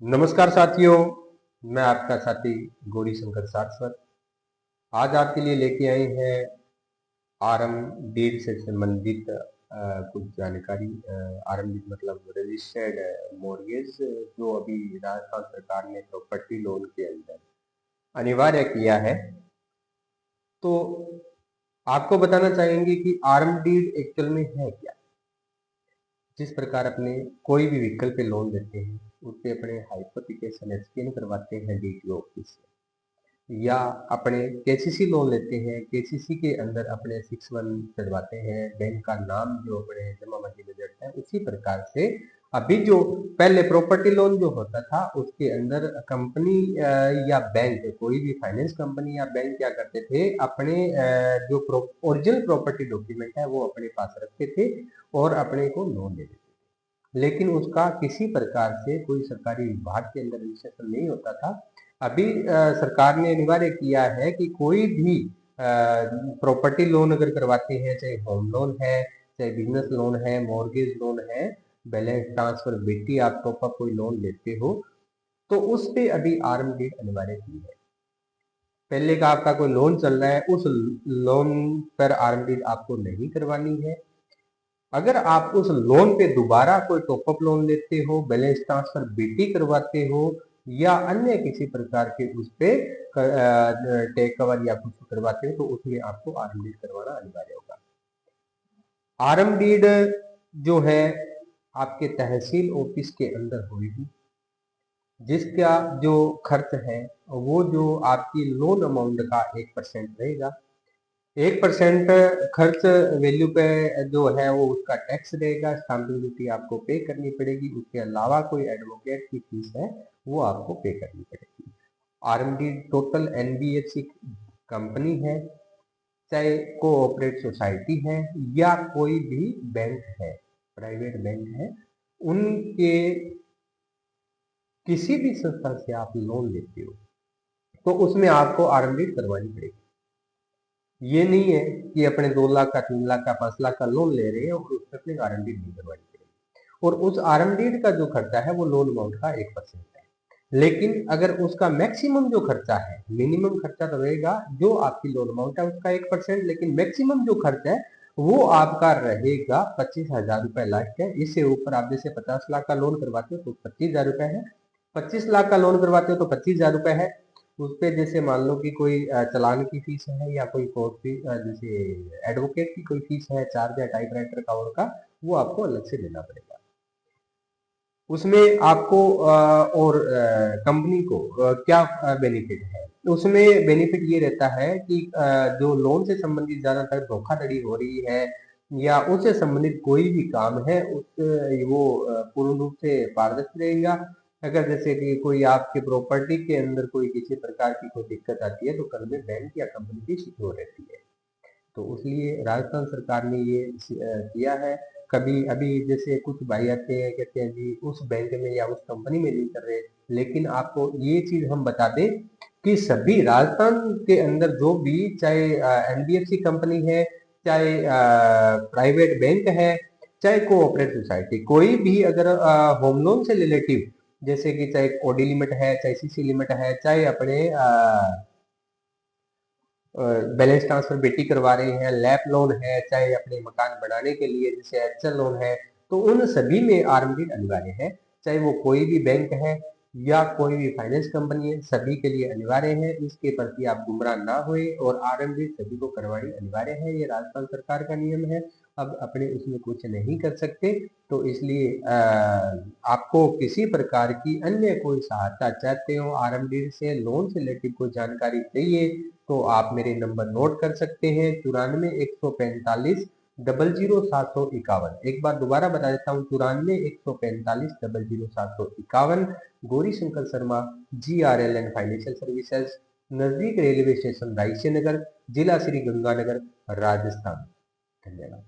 नमस्कार साथियों, मैं आपका साथी गौरी शंकर सारस्वत। आज आपके लिए लेके आए हैं आरएम डीड से संबंधित कुछ जानकारी। आरएम डीड मतलब रजिस्टर्ड मॉर्गेज, जो अभी राजस्थान सरकार ने प्रॉपर्टी लोन के अंदर अनिवार्य किया है। तो आपको बताना चाहेंगे कि आरएम डीड एक्चुअल में है क्या। जिस प्रकार अपने कोई भी व्हीकल पे लोन लेते हैं, उस पे अपने हाइपोथिकेशन स्कैन करवाते हैं डीटीओ ऑफिस से, या अपने केसीसी लोन लेते हैं, केसीसी के अंदर अपने 6(1) चढ़वाते हैं, बैंक का नाम जो अपने जमाबंदी में देता है। उसी प्रकार से अभी जो पहले प्रॉपर्टी लोन जो होता था, उसके अंदर कंपनी या बैंक, कोई भी फाइनेंस कंपनी या बैंक क्या करते थे, अपने जो ओरिजिनल प्रॉपर्टी डॉक्यूमेंट है वो अपने पास रखते थे और अपने को लोन देते थे, लेकिन उसका किसी प्रकार से कोई सरकारी विभाग के अंदर रजिस्ट्रेशन नहीं होता था। अभी सरकार ने अनिवार्य किया है कि कोई भी प्रॉपर्टी लोन अगर करवाते हैं, चाहे होम लोन है, चाहे बिजनेस लोन है, मॉर्गेज लोन है, बैलेंस ट्रांसफर बेटी आप टॉपअप कोई लोन लेते हो, तो उस पे अभी आरएम डीड अनिवार्य की है। पहले का आपका कोई लोन चल रहा है, उस लोन पर आरएम डीड आपको नहीं करवानी है। अगर आप उस लोन पे दोबारा कोई टॉपअप लोन लेते हो, बैलेंस ट्रांसफर बीटी करवाते हो, या अन्य किसी प्रकार के उस पे टेक कवर या कुछ करवाते हो, तो उसमें आपको आरएम डीड करवाना अनिवार्य होगा। आरएम डीड जो है आपके तहसील ऑफिस के अंदर होगी, जिसका जो खर्च है वो जो आपकी लोन अमाउंट का 1% रहेगा। 1% खर्च वैल्यू पे जो है वो उसका टैक्स रहेगा, स्टाम्प ड्यूटी आपको पे करनी पड़ेगी। उसके अलावा कोई एडवोकेट की फीस है वो आपको पे करनी पड़ेगी। आरएमडी टोटल एनबीएफसी कंपनी है, चाहे कोऑपरेट सोसाइटी है, या कोई भी बैंक है, प्राइवेट बैंक है, उनके किसी भी संस्था से आप लोन लेते हो तो उसमें आपको आरएमडी करवानी पड़ेगी। ये नहीं है कि अपने 2 लाख का, 3 लाख का, 5 लाख का लोन ले रहे हैं और उसमें अपने आरएमडी नहीं करवानी पड़ेगी। और उस आरएमडी का जो खर्चा है वो लोन अमाउंट का 1% है। लेकिन अगर उसका मैक्सिमम जो खर्चा है, मिनिमम खर्चा तो रहेगा जो आपकी लोन अमाउंट है उसका 1%, लेकिन मैक्सिमम जो खर्चा है वो आपका रहेगा 25,000 रुपए लास्ट है। इससे ऊपर आप जैसे 50 लाख का लोन करवाते हो तो 25,000 रुपए है, 25 लाख का लोन करवाते हो तो 25,000 रुपए है। उस पे जैसे मान लो कि कोई चालान की फीस है, या कोई कोर्ट फीस, जैसे एडवोकेट की कोई फीस है, चार्ज है टाइप राइटर का और का, वो आपको अलग से देना पड़ेगा। उसमें आपको और कंपनी को क्या बेनिफिट है, उसमें बेनिफिट ये रहता है कि जो लोन से संबंधित ज्यादातर धोखाधड़ी हो रही है या उससे संबंधित कोई भी काम है, उस वो पूर्ण रूप से पारदर्शी रहेगा। अगर जैसे कि कोई आपके प्रॉपर्टी के अंदर कोई किसी प्रकार की कोई दिक्कत आती है तो कल में बैंक या कंपनी की सिक्योर रहती है। तो इसलिए राजस्थान सरकार ने ये किया है। कभी अभी जैसे कुछ भाई आते हैं, कहते हैं जी उस बैंक में या उस कंपनी में नहीं कर रहे, लेकिन आपको ये चीज हम बता दें कि सभी राजस्थान के अंदर जो भी, चाहे एनबीएफसी कंपनी है, चाहे प्राइवेट बैंक है, चाहे कोऑपरेटिव सोसाइटी, कोई भी अगर होम लोन से रिलेटिव, जैसे कि चाहे ओडी लिमिट है, चाहे सीसी लिमिट है, चाहे अपने बैलेंस ट्रांसफर बेटी करवा रहे हैं, लैप लोन है, चाहे अपने मकान बनाने के लिए जैसे एचएल लोन है, तो उन सभी में आरएमडी अनिवार्य है। चाहे वो कोई भी बैंक है या कोई भी फाइनेंस कंपनी है, सभी के लिए अनिवार्य है। इसके प्रति आप गुमराह ना हुए, और आरएमडी सभी को करवानी अनिवार्य है। ये राजस्थान सरकार का नियम है, अब अपने उसमें कुछ नहीं कर सकते। तो इसलिए आपको किसी प्रकार की अन्य कोई सहायता चाहते हो, आरएमडी से लोन से रिलेटेड कोई जानकारी चाहिए, तो आप मेरे नंबर नोट कर सकते हैं, 94 145 00 751। एक बार दोबारा बता देता हूँ, 94 145 00 751। Gauri Shankar Sharma, GRLN financial services, नजदीक रेलवे स्टेशन रायसी नगर, जिला श्री गंगानगर, राजस्थान। धन्यवाद।